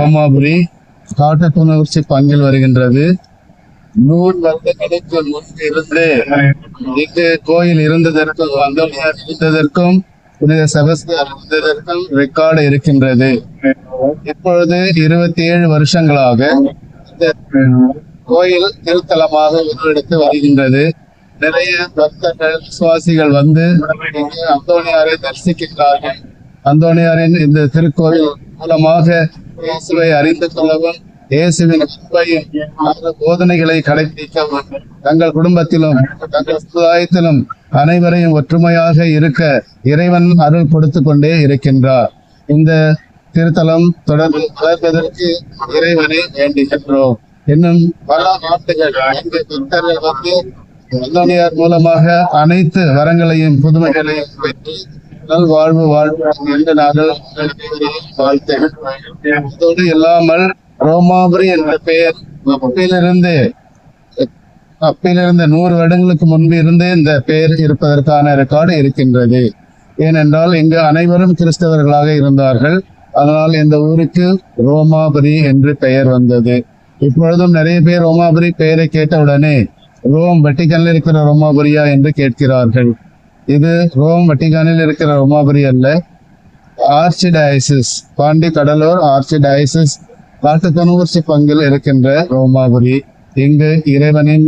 ரோமாபுரி காட்டுக்குணர்ச்சி பங்கில் வருகின்றது. 100 வருடங்களுக்கு முன்பு இருந்து இங்கு கோயில் இருந்ததற்கும் அந்தோனியார் இருந்ததற்கும் புனித செபஸ்தியார் இருந்ததற்கும் ரெக்கார்டு இருக்கின்றது. இப்பொழுது 27 வருஷங்களாக இந்த கோயில் திருத்தலமாக உருவெடுத்து வருகின்றது. நிறைய பக்தர்கள் விசுவாசிகள் வந்து இங்கு அந்தோனியாரை தரிசிக்கின்றார்கள். அந்தோனியாரின் இந்த திருக்கோயில் மூலமாக இயேசுவை அறிந்து கொள்ளவும், இயேசுவின் அன்பையும் போதனைகளை கடைபிடிக்கவும், தங்கள் குடும்பத்திலும் தங்கள் சமுதாயத்திலும் அனைவரையும் ஒற்றுமையாக இருக்க இறைவன் அருள் கொடுத்து கொண்டே இருக்கின்றார். இந்த திருத்தலம் தொடர்ந்து வளர்வதற்கு இறைவனை வேண்டுகின்றோம். இன்னும் பல ஆண்டுகள் இங்கு பக்தர்கள் வந்து அந்தோனியார் மூலமாக அனைத்து வரங்களையும் புதுமைகளையும் பெற்று நல்வாழ்வு வாழ்வு என்று நாங்கள் வாழ்த்துகிறோம். அதோடு இல்லாமல் ரோமாபுரி என்ற பெயர் அப்பிலிருந்து 100 வருடங்களுக்கு முன்பு இருந்து இந்த பெயர் இருப்பதற்கான ரெக்கார்டு இருக்கின்றது. ஏனென்றால் இங்கு அனைவரும் கிறிஸ்தவர்களாக இருந்தார்கள். அதனால் இந்த ஊருக்கு ரோமாபுரி என்று பெயர் வந்தது. இப்பொழுதும் நிறைய பேர் ரோமாபுரி பெயரை கேட்டவுடனே ரோம் வட்டிகானில் இருக்கிற ரோமாபுரியா என்று கேட்கிறார்கள். இது ரோம் வட்டிகானில் இருக்கிற ரோமாபுரி அல்ல, archdiocese, Pondy Cuddalore archdiocese காட்டுக்குணர்ச்சி பங்கில் இருக்கின்ற ரோமாபுரி. இங்கு இறைவனின்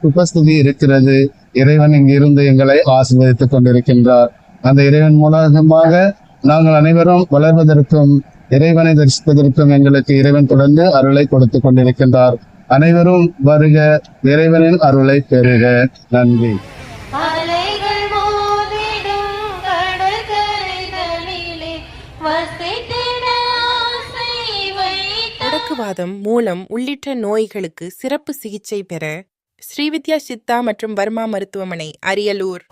உபஸ்திதி இருக்கிறது. இறைவன் இங்கிருந்து எங்களை ஆசீர்வதித்துக் கொண்டிருக்கின்றார். அந்த இறைவன் மூலமாக நாங்கள் அனைவரும் வளர்வதற்கும் இறைவனை தரிசிப்பதற்கும் எங்களுக்கு இறைவன் தொடர்ந்து அருளை கொடுத்து கொண்டிருக்கின்றார். அனைவரும் வருக, இறைவனின் அருளை பெறுக. நன்றி. முடக்குவாதம், மூலம் உள்ளிட்ட நோய்களுக்கு சிறப்பு சிகிச்சை பெற ஸ்ரீவித்யா சித்தா மற்றும் வர்மா மருத்துவமனை, அரியலூர்.